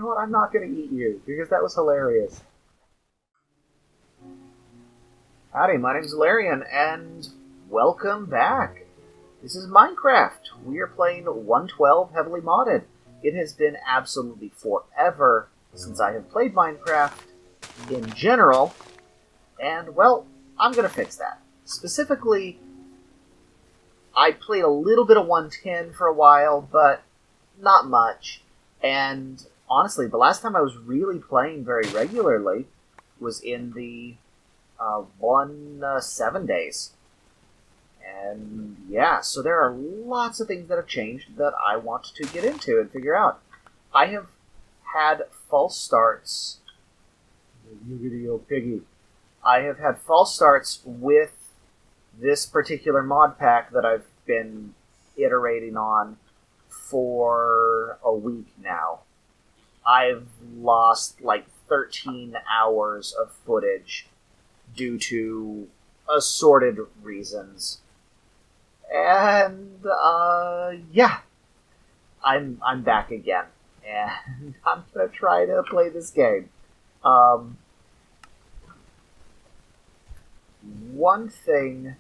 know what? I'm not going to eat you, because that was hilarious. Howdy, my name's Larian, and welcome back. This is Minecraft. We are playing 1.12 heavily modded. It has been absolutely forever since I have played Minecraft in general, and, well, I'm going to fix that. Specifically, I played a little bit of 1.10 for a while, but not much. And honestly, the last time I was really playing very regularly was in the 1.7 days. And yeah, so there are lots of things that have changed that I want to get into and figure out. I have had false starts. You video piggy. I have had false starts with this particular mod pack that I've been iterating on for a week now. I've lost like 13 hours of footage due to assorted reasons. And yeah, I'm back again, and I'm gonna try to play this game. One thing,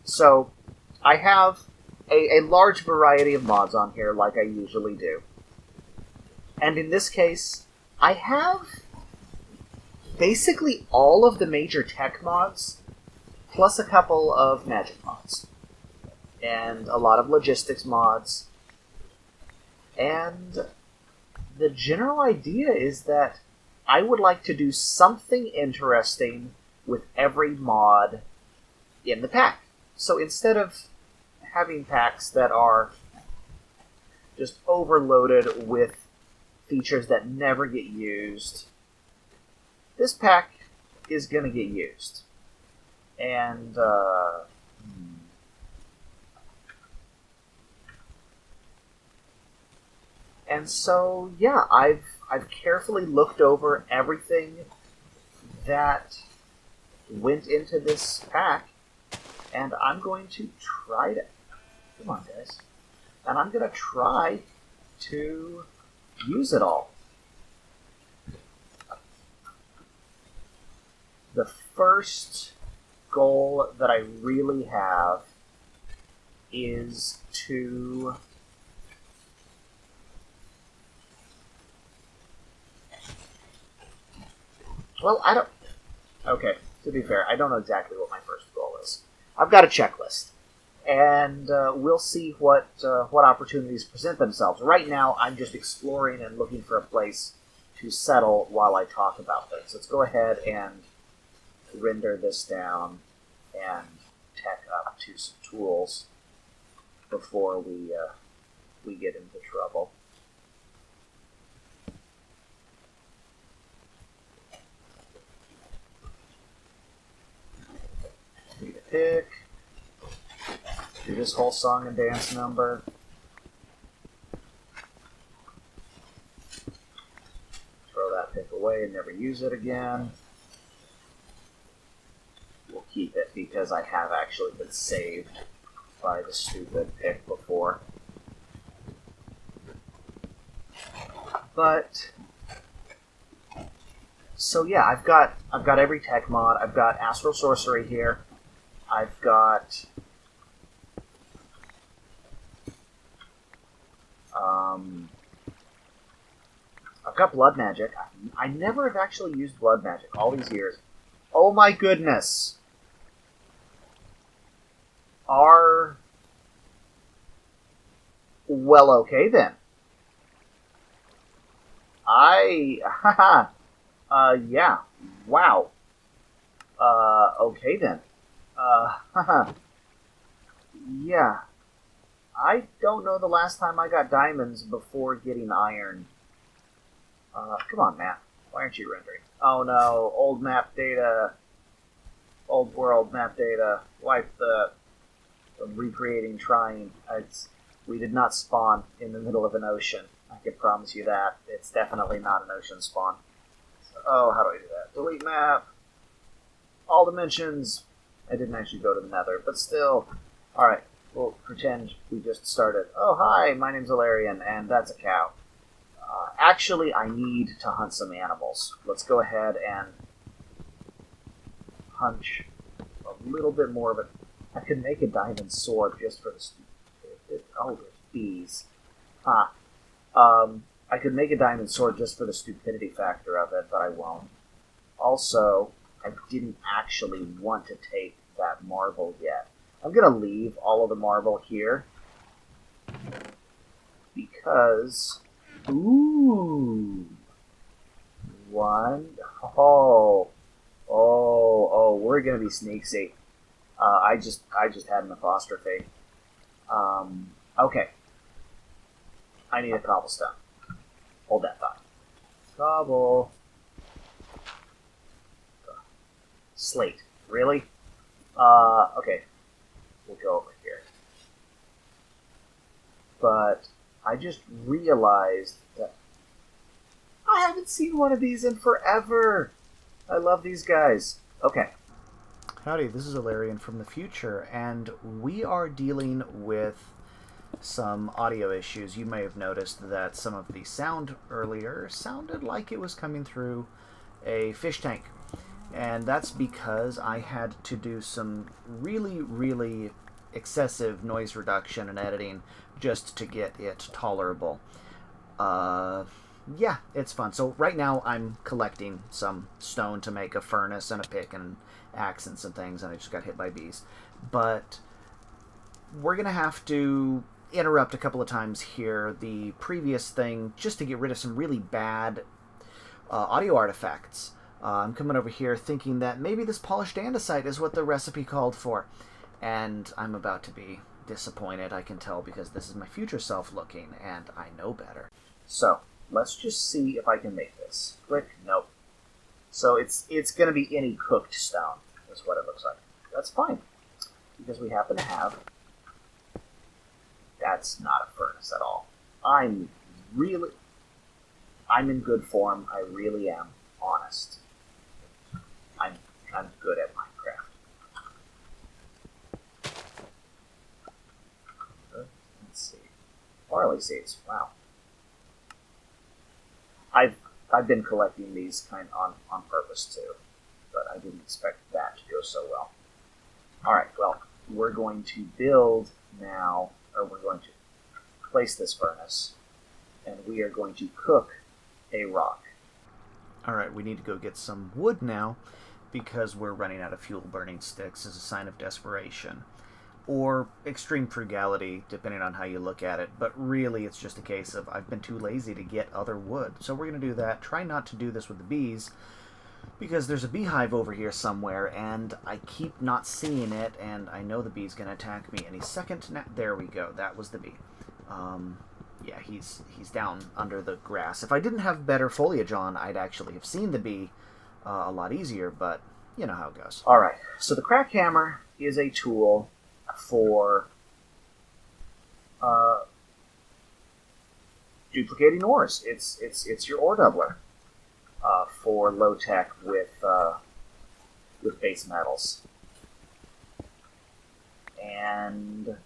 so I have a large variety of mods on here, like I usually do. And in this case, I have basically all of the major tech mods, plus a couple of magic mods, and a lot of logistics mods. And the general idea is that I would like to do something interesting with every mod in the pack. So instead of having packs that are just overloaded with features that never get used, this pack is going to get used. And so yeah, I've carefully looked over everything that went into this pack, and I'm going to try to... Come on, guys. And I'm going to try to use it all. The first goal that I really have is to... Well, I don't... Okay, to be fair, I don't know exactly what my first goal is. I've got a checklist, and we'll see what opportunities present themselves. Right now, I'm just exploring and looking for a place to settle while I talk about this. Let's go ahead and render this down and tech up to some tools before we get into trouble. Need a pick. Do this whole song and dance number. Throw that pick away and never use it again. We'll keep it because I have actually been saved by the stupid pick before. But so yeah, I've got every tech mod. I've got Astral Sorcery here. I've got Blood Magic. I never have actually used Blood Magic all these years. Oh my goodness! Well, okay then. Yeah. Wow. Okay then. Yeah. I don't know the last time I got diamonds before getting iron. Come on, map. Why aren't you rendering? Oh no, old map data. Old world map data. Wipe the recreating trying. We did not spawn in the middle of an ocean. I can promise you that. It's definitely not an ocean spawn. So, oh, how do I do that? Delete map. All dimensions. I didn't actually go to the nether, but still. Alright, we'll pretend we just started. Oh, hi, my name's Alarian, and that's a cow. Actually, I need to hunt some animals. Let's go ahead and punch a little bit more of it. I could make a diamond sword just for the stupid. Oh, there's bees. Huh. I could make a diamond sword just for the stupidity factor of it, but I won't. Also, I didn't actually want to take that marble yet. I'm going to leave all of the marble here because... Ooh! One... Oh, we're going to be sneaksy. I just had an apostrophe. Okay. I need a cobblestone. Hold that thought. Cobble. Slate. Really? Okay. We'll go over here. But I just realized that I haven't seen one of these in forever. I love these guys. Okay. Howdy, this is Ilarion from the future, and we are dealing with some audio issues. You may have noticed that some of the sound earlier sounded like it was coming through a fish tank. And that's because I had to do some really excessive noise reduction and editing just to get it tolerable. Yeah, it's fun. So right now I'm collecting some stone to make a furnace and a pick and axe and some things, and I just got hit by bees. But we're going to have to interrupt a couple of times here the previous thing just to get rid of some really bad audio artifacts. I'm coming over here thinking that maybe this polished andesite is what the recipe called for, and I'm about to be disappointed, I can tell, because this is my future self looking, and I know better. So, let's just see if I can make this. Click. Nope. So it's going to be any cooked stone, is what it looks like. That's fine, because we happen to have... That's not a furnace at all. I'm in good form. I really am honest. I'm good at Minecraft. Let's see. Barley seeds. Wow. I've been collecting these kind on purpose too, but I didn't expect that to go so well. All right. Well, we're going to build now, or we're going to place this furnace, and we are going to cook a rock. Alright, we need to go get some wood now, because we're running out of fuel burning sticks as a sign of desperation. Or extreme frugality, depending on how you look at it. But really, it's just a case of I've been too lazy to get other wood. So we're going to do that. Try not to do this with the bees, because there's a beehive over here somewhere, and I keep not seeing it, and I know the bee's going to attack me any second now. There we go. That was the bee. Yeah, he's down under the grass. If I didn't have better foliage on, I'd actually have seen the bee a lot easier, but you know how it goes. All right, so the crack hammer is a tool for duplicating ores. It's your ore doubler for low tech with base metals, and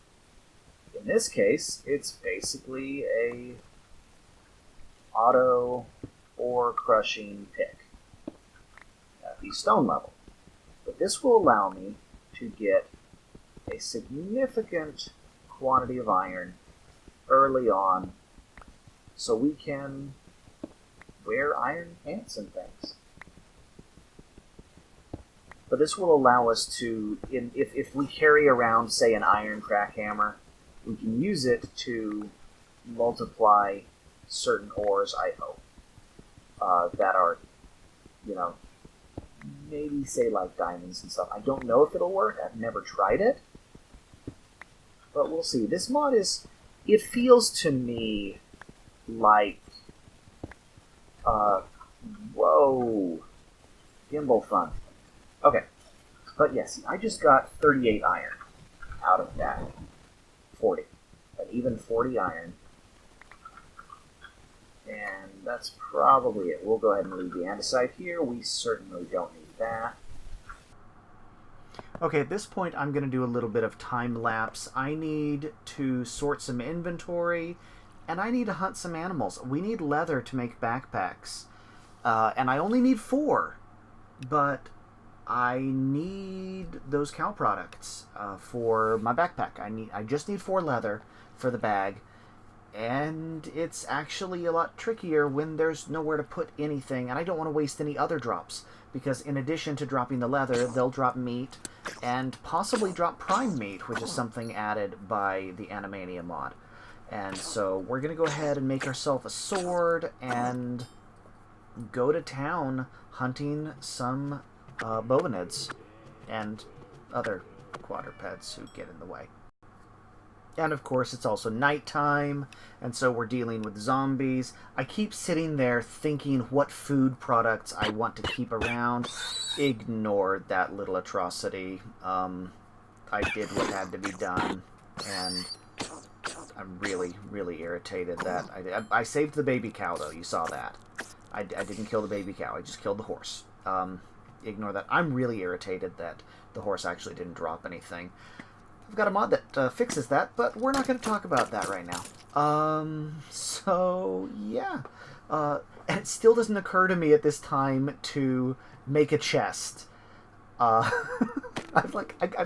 in this case, it's basically a auto ore crushing pick at the stone level. But this will allow me to get a significant quantity of iron early on, so we can wear iron pants and things. But this will allow us to, if we carry around, say, an iron crack hammer, we can use it to multiply certain ores, I hope, that are, maybe, say, like diamonds and stuff. I don't know if it'll work. I've never tried it. But we'll see. This mod it feels to me like, whoa, gimbal fun. Okay, but yes, I just got 38 iron out of that. 40. An even 40 iron. And that's probably it. We'll go ahead and leave the andesite here. We certainly don't need that. Okay, at this point I'm going to do a little bit of time lapse. I need to sort some inventory and I need to hunt some animals. We need leather to make backpacks. And I only need 4, but I need those cow products for my backpack. I just need 4 leather for the bag, and it's actually a lot trickier when there's nowhere to put anything, and I don't want to waste any other drops, because in addition to dropping the leather, they'll drop meat, and possibly drop prime meat, which is something added by the Animania mod. And so we're going to go ahead and make ourselves a sword, and go to town hunting some bovinids and other quadrupeds who get in the way. And of course it's also nighttime, and so we're dealing with zombies. I keep sitting there thinking what food products I want to keep around. Ignored that little atrocity. I did what had to be done, and I'm really, really irritated that I saved the baby cow, though. You saw that. I didn't kill the baby cow. I just killed the horse. Ignore that. I'm really irritated that the horse actually didn't drop anything. I've got a mod that fixes that, but we're not going to talk about that right now. So, yeah. And it still doesn't occur to me at this time to make a chest. I've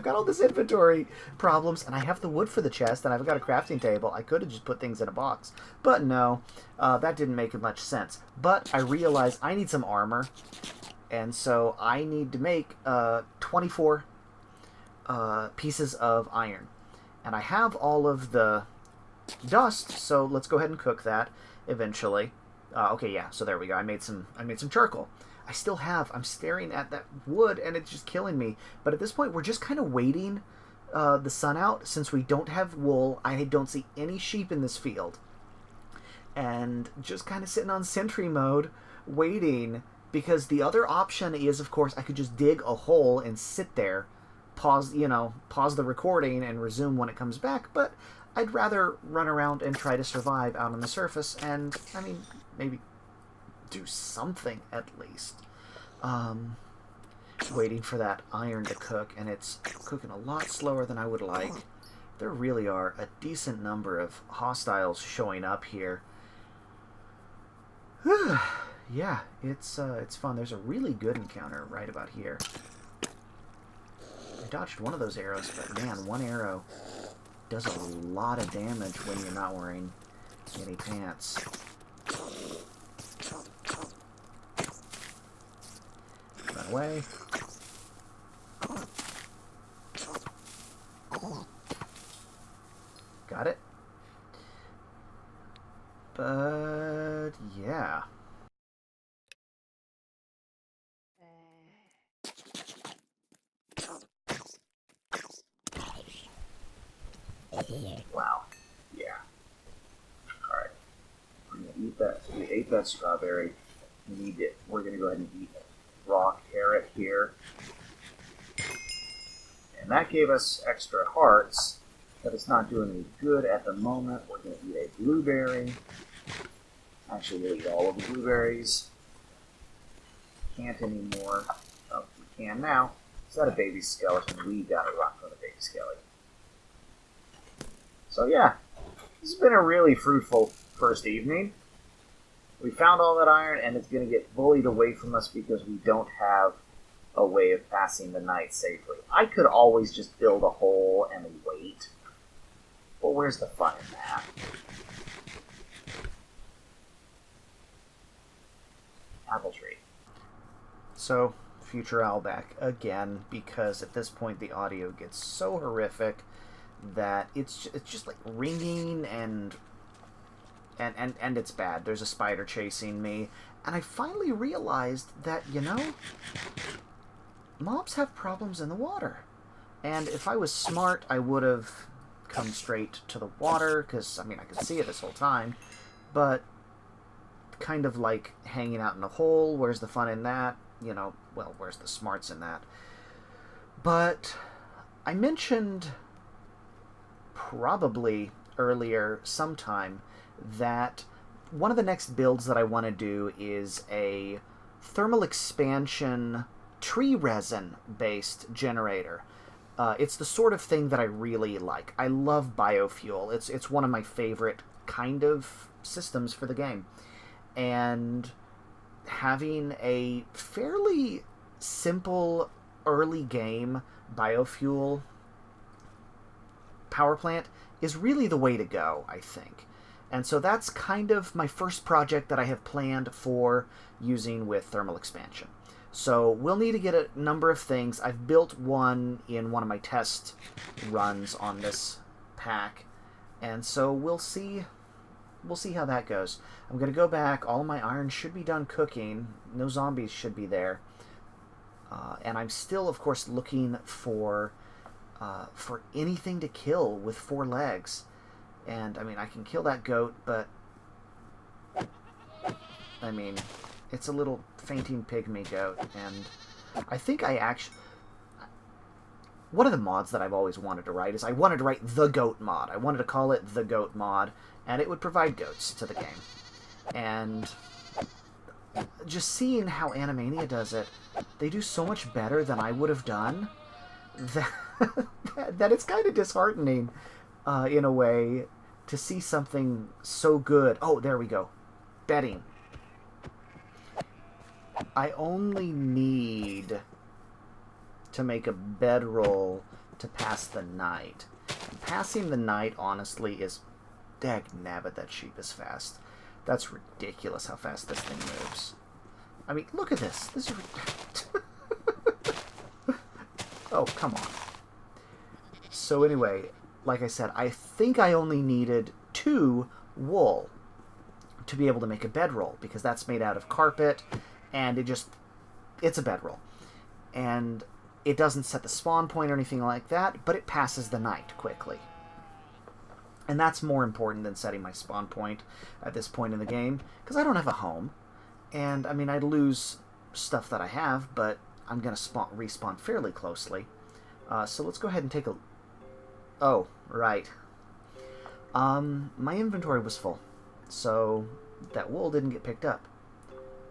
got all this inventory problems, and I have the wood for the chest, and I've got a crafting table. I could have just put things in a box, but no, that didn't make much sense. But I realized I need some armor, and so I need to make 24 pieces of iron, and I have all of the dust. So let's go ahead and cook that eventually. Okay, yeah. So there we go. I made some charcoal. I'm staring at that wood, and it's just killing me. But at this point, we're just kind of waiting the sun out, since we don't have wool. I don't see any sheep in this field. And just kind of sitting on sentry mode, waiting, because the other option is, of course, I could just dig a hole and sit there, pause the recording and resume when it comes back. But I'd rather run around and try to survive out on the surface, and, I mean, maybe do something at least. Waiting for that iron to cook, and it's cooking a lot slower than I would like. There really are a decent number of hostiles showing up here. Yeah, it's fun. There's a really good encounter right about here. I dodged one of those arrows, but man, one arrow does a lot of damage when you're not wearing any pants. Run away. Got it. But yeah. Wow. Yeah. Alright. We're gonna eat that. We ate that strawberry. We need it. We're gonna go ahead and eat raw carrot here. And that gave us extra hearts, but it's not doing any good at the moment. We're gonna eat a blueberry. Actually, we'll eat all of the blueberries. Can't anymore. Oh, we can now. Is that a baby skeleton? We gotta run from the baby skeleton. So yeah, this has been a really fruitful first evening. We found all that iron, and it's going to get bullied away from us because we don't have a way of passing the night safely. I could always just build a hole and wait. But where's the fun in that? Apple tree. So, future Owlback again, because at this point the audio gets so horrific that it's just like ringing, and it's bad. There's a spider chasing me, and I finally realized that, mobs have problems in the water. And if I was smart, I would have come straight to the water, because, I could see it this whole time, but kind of like hanging out in a hole, where's the fun in that? Well, where's the smarts in that? But I mentioned probably earlier sometime that one of the next builds that I want to do is a thermal expansion tree resin based generator. It's the sort of thing that I really like. I love biofuel. It's one of my favorite kind of systems for the game. And having a fairly simple early game biofuel power plant is really the way to go, I think. And so that's kind of my first project that I have planned for using with thermal expansion. So we'll need to get a number of things. I've built one in one of my test runs on this pack, and so we'll see how that goes. I'm going to go back. All of my iron should be done cooking. No zombies should be there. And I'm still, of course, looking for anything to kill with 4 legs. And, I mean, I can kill that goat, but, I mean, it's a little fainting pygmy goat, and I think I actually... One of the mods that I've always wanted to write is I wanted to write the goat mod. I wanted to call it the goat mod, and it would provide goats to the game. And just seeing how Animania does it, they do so much better than I would have done, that it's kind of disheartening, in a way, to see something so good. Oh, there we go. Bedding. I only need to make a bedroll to pass the night. And passing the night, honestly, is... Dagnabbit, that sheep is fast. That's ridiculous how fast this thing moves. I mean, look at this. This is... Oh, come on. So anyway, like I said, I think I only needed 2 wool to be able to make a bedroll, because that's made out of carpet, and it's a bedroll. And it doesn't set the spawn point or anything like that, but it passes the night quickly. And that's more important than setting my spawn point at this point in the game, because I don't have a home. And, I mean, I'd lose stuff that I have, but I'm going to respawn fairly closely. So let's go ahead and take a... Oh, right. My inventory was full, so that wool didn't get picked up.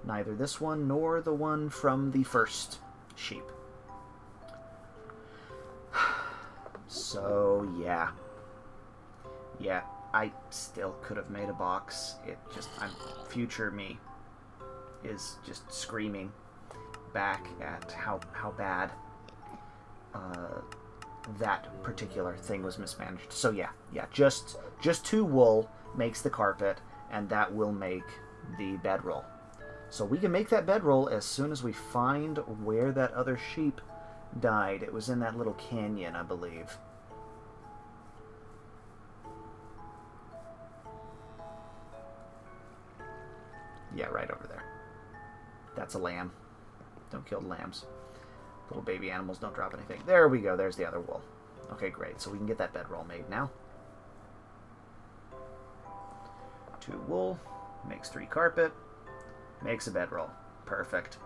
Neither this one nor the one from the first sheep. So, yeah. Yeah, I still could have made a box. Future me is just screaming back at how bad that particular thing was mismanaged. So yeah, just 2 wool makes the carpet, and that will make the bedroll. So we can make that bedroll as soon as we find where that other sheep died. It was in that little canyon, I believe. Yeah, right over there. That's a lamb. Don't kill the lambs. Little baby animals don't drop anything. There we go. There's the other wool. Okay, great. So we can get that bedroll made now. 2 wool. Makes 3 carpet. Makes a bedroll. Perfect.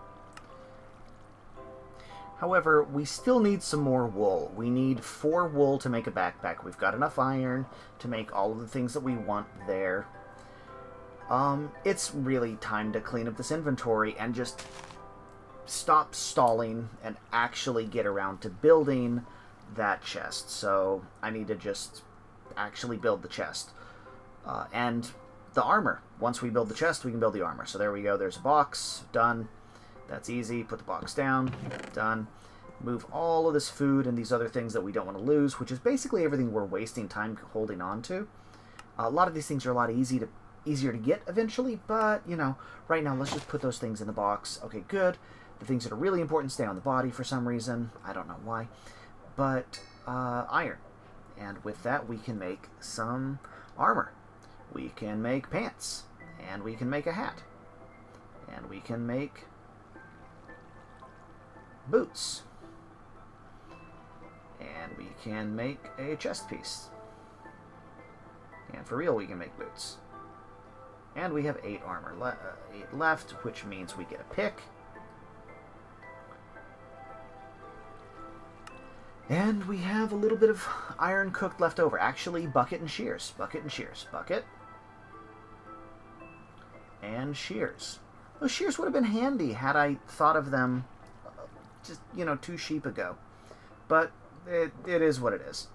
However, we still need some more wool. We need 4 wool to make a backpack. We've got enough iron to make all of the things that we want there. It's really time to clean up this inventory and just stop stalling and actually get around to building that chest. So I need to just actually build the chest. And the armor. Once we build the chest, we can build the armor. So there we go. There's a box. Done. That's easy. Put the box down. Done. Move all of this food and these other things that we don't want to lose, which is basically everything we're wasting time holding on to. A lot of these things are a lot easier to get eventually, but, you know, right now let's just put those things in the box. Okay, good. The things that are really important stay on the body for some reason. I don't know why. But, iron. And with that, we can make some armor. We can make pants. And we can make a hat. And we can make boots. And we can make a chest piece. And for real, we can make boots. And we have 8 armor 8 left, which means we get a pick. And we have a little bit of iron cooked left over. Actually, bucket and shears. Bucket and shears. Bucket. And shears. Those shears would have been handy had I thought of them just, 2 sheep ago. But it is what it is.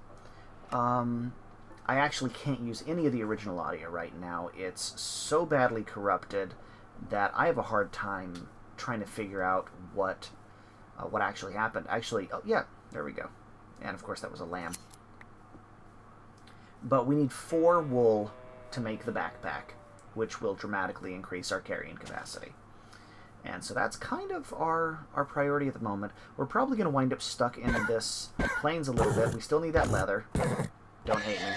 I actually can't use any of the original audio right now. It's so badly corrupted that I have a hard time trying to figure out what actually happened. Actually, oh yeah, there we go. And of course that was a lamb. But we need 4 wool to make the backpack, which will dramatically increase our carrying capacity. And so that's kind of our priority at the moment. We're probably going to wind up stuck in this plains a little bit. We still need that leather. Don't hate me.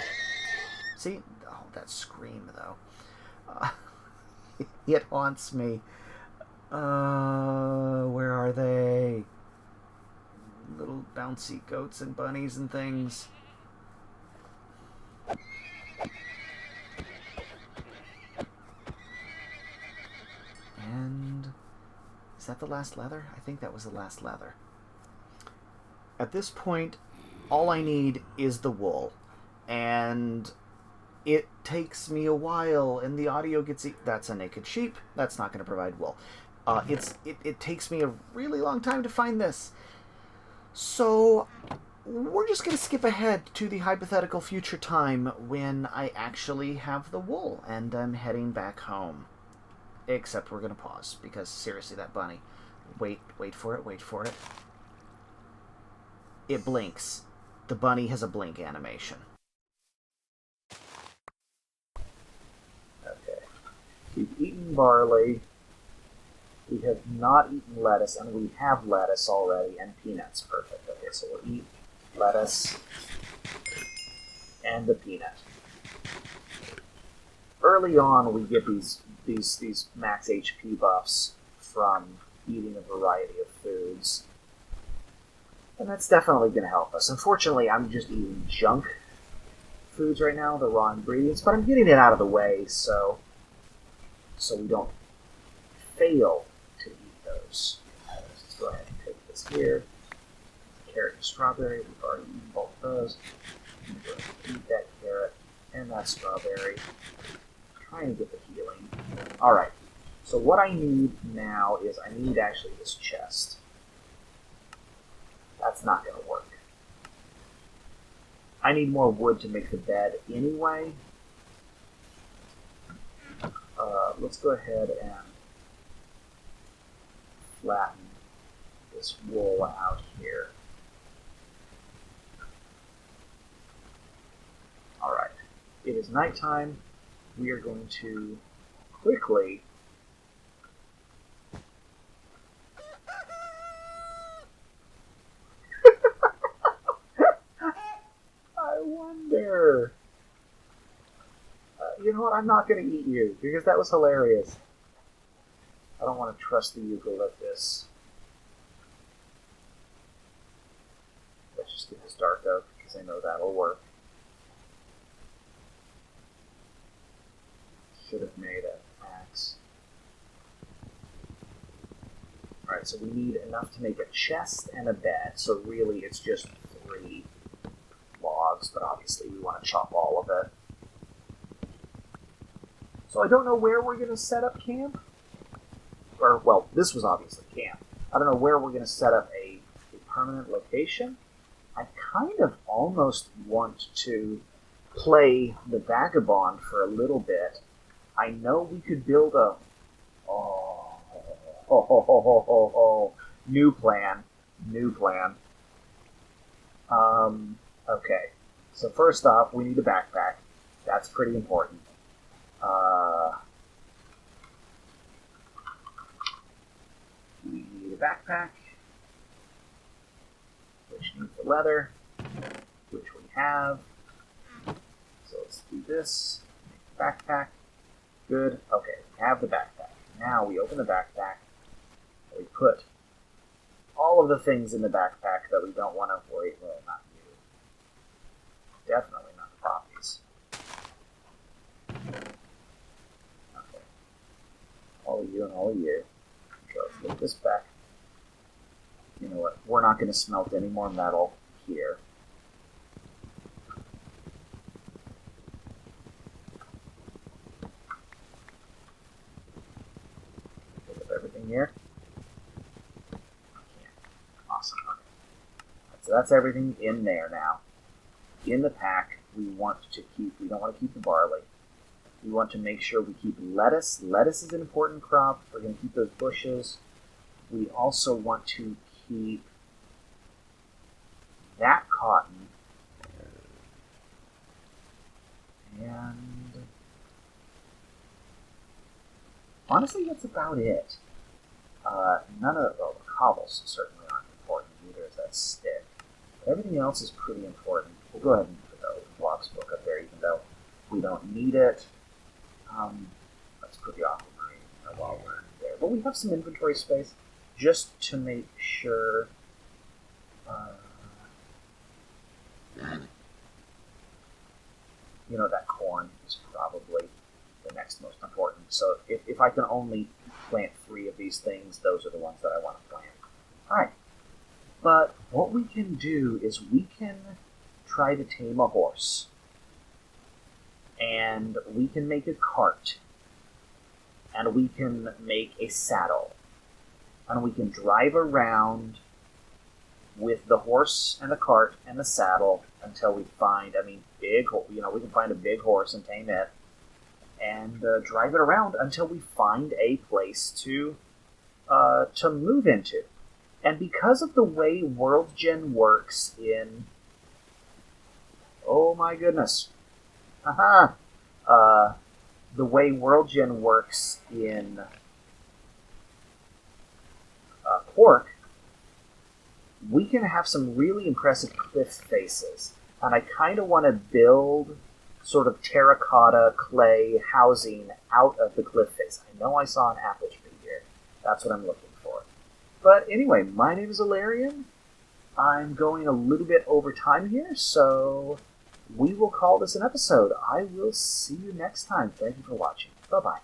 See? Oh, that scream, though. It haunts me. Where are they? Little bouncy goats and bunnies and things. And is that the last leather? I think that was the last leather. At this point, all I need is the wool. And it takes me a while, and the audio gets... That's a naked sheep. That's not going to provide wool. It takes me a really long time to find this. So we're just going to skip ahead to the hypothetical future time when I actually have the wool, and I'm heading back home. Except we're going to pause, because seriously, that bunny... Wait for it, wait for it. It blinks. The bunny has a blink animation. Okay. We've eaten barley. We have not eaten lettuce, and we have lettuce already, and peanuts. Perfect. Okay, so we'll eat lettuce and the peanut. Early on, we get these max HP buffs from eating a variety of foods. And that's definitely going to help us. Unfortunately, I'm just eating junk foods right now, the raw ingredients, but I'm getting it out of the way so we don't fail to eat those. Let's go ahead and take this here. Carrot and strawberry, we've already eaten both of those. I'm going to eat that carrot and that strawberry. Trying to get the healing. Alright, so what I need now is I need actually this chest. That's not going to work. I need more wood to make the bed anyway. Let's go ahead and flatten this wool out here. Alright, it is nighttime. We are going to quickly I wonder. You know what? I'm not going to eat you because that was hilarious. I don't want to trust the eucalyptus. Let's just get this dark oak because I know that'll work. Should have made an axe. Alright, so we need enough to make a chest and a bed. So really it's just 3 logs, but obviously we want to chop all of it. So I don't know where we're going to set up camp. Or, well, this was obviously camp. I don't know where we're going to set up a permanent location. I kind of almost want to play the vagabond for a little bit. I know we could build a... New plan. Okay. So first off, we need a backpack. That's pretty important. We need a backpack, which needs the leather, which we have. So let's do this. Make the backpack. Good. Okay, we have the backpack. Now we open the backpack. We put all of the things in the backpack that we don't want to avoid. Well, not you. Definitely not the poppies. Okay. All of you and all of you. So let's put this back. You know what? We're not going to smelt any more metal here. Pick up everything here. Awesome. Okay. So that's everything in there now. In the pack, we want to keep, we don't want to keep the barley. We want to make sure we keep lettuce. Lettuce is an important crop. We're going to keep those bushes. We also want to keep that cotton. And honestly, that's about it. None of the cobbles certainly aren't important, neither is that stick. But everything else is pretty important. We'll go ahead and put the open blocks book up there, even though we don't need it. Let's put the aquamarine while we're there. But we have some inventory space just to make sure. That corn is probably the next most important. So if I can only plant 3 of these things, those are the ones that I want to plant. All right. But what we can do is we can try to tame a horse. And we can make a cart. And we can make a saddle. And we can drive around with the horse and the cart and the saddle until we find, we can find a big horse and tame it. And drive it around until we find a place to move into. And because of the way World Gen works in... Oh my goodness. Haha. The way World Gen works in Quark, we can have some really impressive cliff faces. And I kind of want to build sort of terracotta clay housing out of the cliff face. I know I saw an apple tree here. That's what I'm looking for. But anyway, my name is Alarian. I'm going a little bit over time here, so we will call this an episode. I will see you next time. Thank you for watching. Bye-bye.